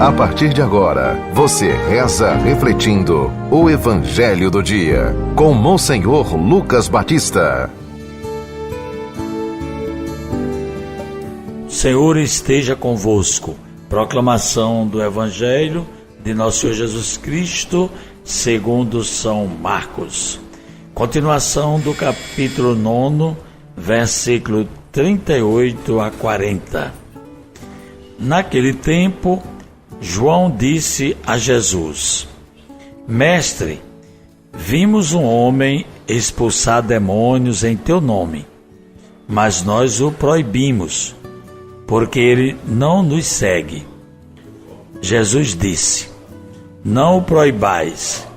A partir de agora, você reza refletindo o Evangelho do Dia, com Monsenhor Lucas Batista. O Senhor esteja convosco. Proclamação do Evangelho de Nosso Senhor Jesus Cristo, segundo São Marcos. Continuação do capítulo 9, versículo 38 a 40. Naquele tempo, João disse a Jesus: Mestre, vimos um homem expulsar demônios em teu nome, mas nós o proibimos, porque ele não nos segue. Jesus disse: Não o proibais,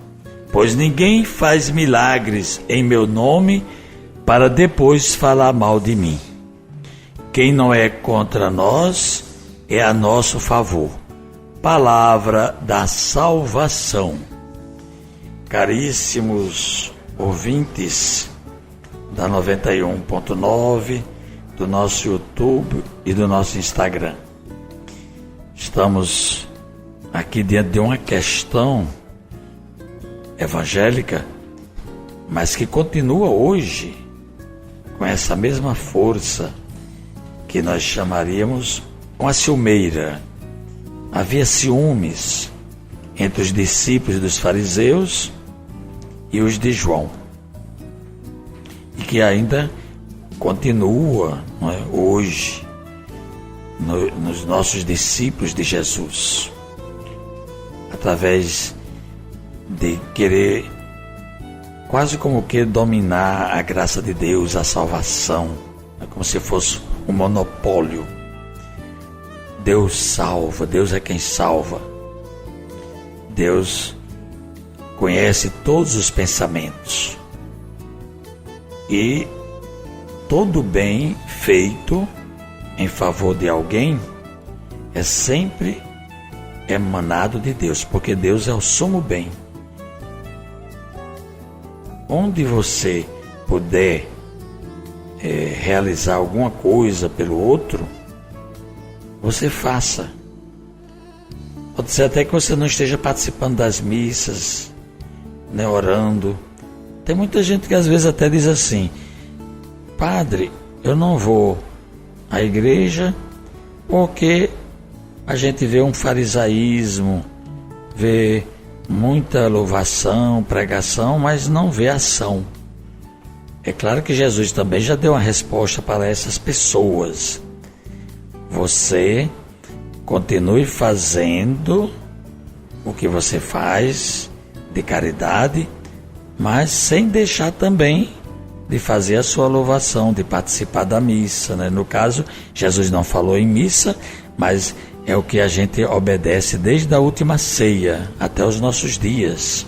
pois ninguém faz milagres em meu nome para depois falar mal de mim. Quem não é contra nós é a nosso favor. Palavra da salvação. Caríssimos ouvintes da 91.9, do nosso YouTube e do nosso Instagram. Estamos aqui diante de uma questão evangélica, mas que continua hoje com essa mesma força que nós chamaríamos uma ciumeira. Havia ciúmes entre os discípulos dos fariseus e os de João, e que ainda continua, não é, hoje nos nossos discípulos de Jesus, através de querer quase como que dominar a graça de Deus, a salvação, como se fosse um monopólio. Deus salva, Deus é quem salva. Deus conhece todos os pensamentos. E todo bem feito em favor de alguém é sempre emanado de Deus, porque Deus é o sumo bem. Onde você puder realizar alguma coisa pelo outro, você faça. Pode ser até que você não esteja participando das missas, né, orando. Tem muita gente que às vezes até diz assim: Padre, eu não vou à igreja porque a gente vê um farisaísmo, vê muita louvação, pregação, mas não vê ação. É claro que Jesus também já deu uma resposta para essas pessoas. Você continue fazendo o que você faz de caridade, mas sem deixar também de fazer a sua louvação, de participar da missa, né? No caso, Jesus não falou em missa, mas é o que a gente obedece desde a última ceia até os nossos dias.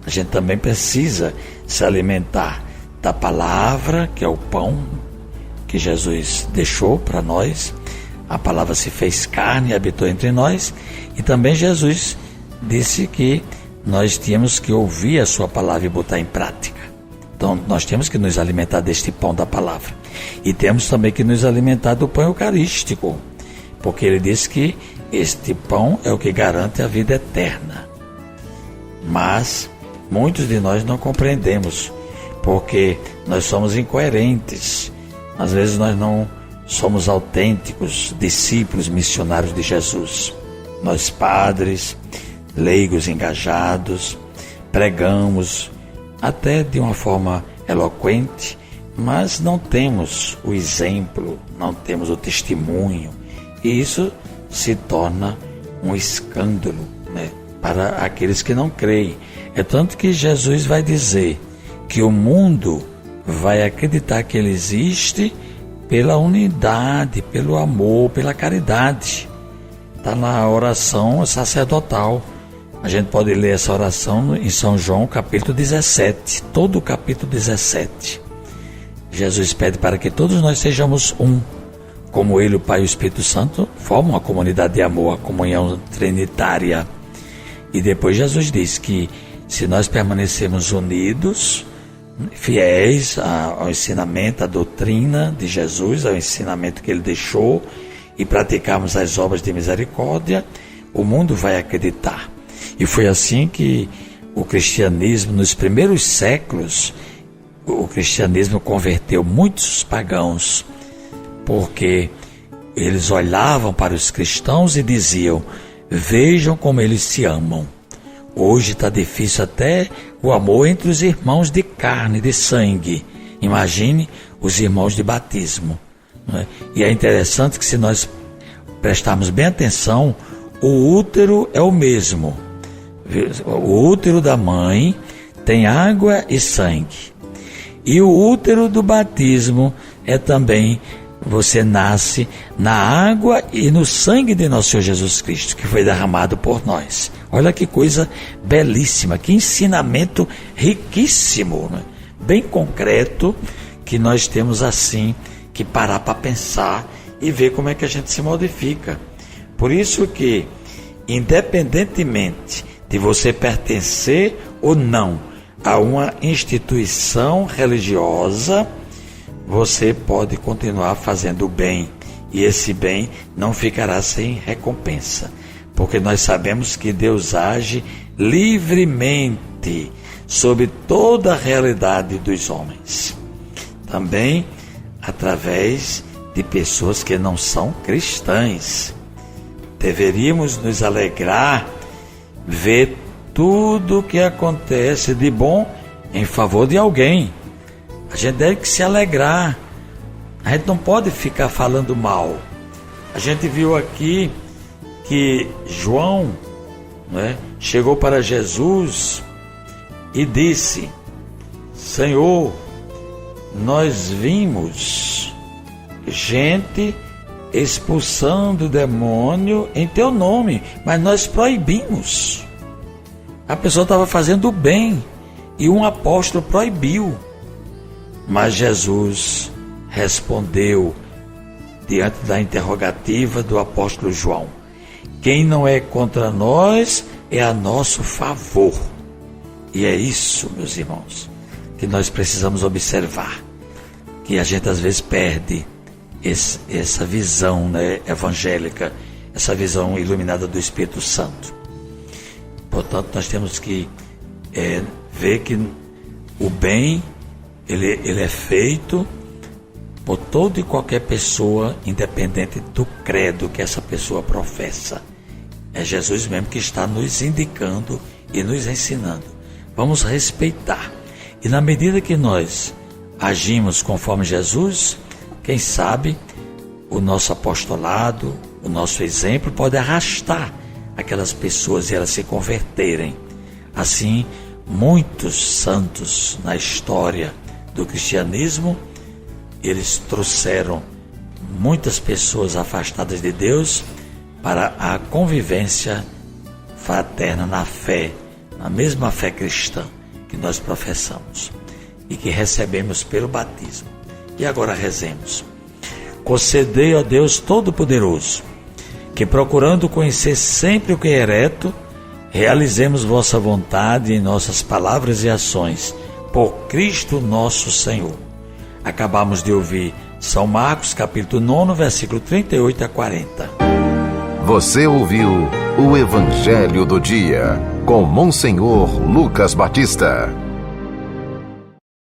A gente também precisa se alimentar da palavra, que é o pão que Jesus deixou para nós. A palavra se fez carne e habitou entre nós. E também Jesus disse que nós tínhamos que ouvir a sua palavra e botar em prática. Então nós temos que nos alimentar deste pão da palavra. E temos também que nos alimentar do pão eucarístico, porque ele disse que este pão é o que garante a vida eterna. Mas muitos de nós não compreendemos, porque nós somos incoerentes. Às vezes nós não somos autênticos discípulos missionários de Jesus. Nós, padres, leigos engajados, pregamos até de uma forma eloquente, mas não temos o exemplo, não temos o testemunho, e isso se torna um escândalo, né, para aqueles que não creem. É tanto que Jesus vai dizer que o mundo vai acreditar que ele existe pela unidade, pelo amor, pela caridade. Está na oração sacerdotal. A gente pode ler essa oração em São João, capítulo 17, todo o capítulo 17. Jesus pede para que todos nós sejamos um, como ele, o Pai e o Espírito Santo formam a comunidade de amor, a comunhão trinitária. E depois Jesus diz que se nós permanecermos unidos, fiéis ao ensinamento, à doutrina de Jesus, ao ensinamento que ele deixou, e praticarmos as obras de misericórdia, o mundo vai acreditar. E foi assim que o cristianismo, nos primeiros séculos, o cristianismo converteu muitos pagãos, porque eles olhavam para os cristãos e diziam: vejam como eles se amam. Hoje está difícil até o amor entre os irmãos de carne, de sangue. Imagine os irmãos de batismo. Não é? E é interessante que, se nós prestarmos bem atenção, o útero é o mesmo. O útero da mãe tem água e sangue. E o útero do batismo é também, você nasce na água e no sangue de nosso Senhor Jesus Cristo, que foi derramado por nós. Olha que coisa belíssima, que ensinamento riquíssimo, né? Bem concreto, que nós temos assim que parar para pensar e ver como é que a gente se modifica. Por isso que, independentemente de você pertencer ou não a uma instituição religiosa, você pode continuar fazendo o bem, e esse bem não ficará sem recompensa, porque nós sabemos que Deus age livremente sobre toda a realidade dos homens, também através de pessoas que não são cristãs. Deveríamos nos alegrar ver tudo o que acontece de bom em favor de alguém. A gente deve que se alegrar. A gente não pode ficar falando mal. A gente viu aqui que João, né, chegou para Jesus e disse: Senhor, nós vimos gente expulsando o demônio em teu nome, mas nós proibimos. A pessoa estava fazendo o bem e um apóstolo proibiu. Mas Jesus respondeu diante da interrogativa do apóstolo João: quem não é contra nós é a nosso favor. E é isso, meus irmãos, que nós precisamos observar, que a gente às vezes perde essa visão, né, evangélica, essa visão iluminada do Espírito Santo. Portanto, nós temos que ver que o bem ele é feito por toda e qualquer pessoa, independente do credo que essa pessoa professa. É Jesus mesmo que está nos indicando e nos ensinando. Vamos respeitar. E na medida que nós agimos conforme Jesus, quem sabe o nosso apostolado, o nosso exemplo pode arrastar aquelas pessoas e elas se converterem. Assim, muitos santos na história do cristianismo, eles trouxeram muitas pessoas afastadas de Deus para a convivência fraterna na fé, na mesma fé cristã que nós professamos e que recebemos pelo batismo. E agora rezemos. Concedei, ó Deus Todo-Poderoso, que, procurando conhecer sempre o que é reto, realizemos vossa vontade em nossas palavras e ações, por Cristo nosso Senhor. Acabamos de ouvir São Marcos, capítulo 9, versículo 38 a 40. Você ouviu o Evangelho do Dia, com Monsenhor Lucas Batista.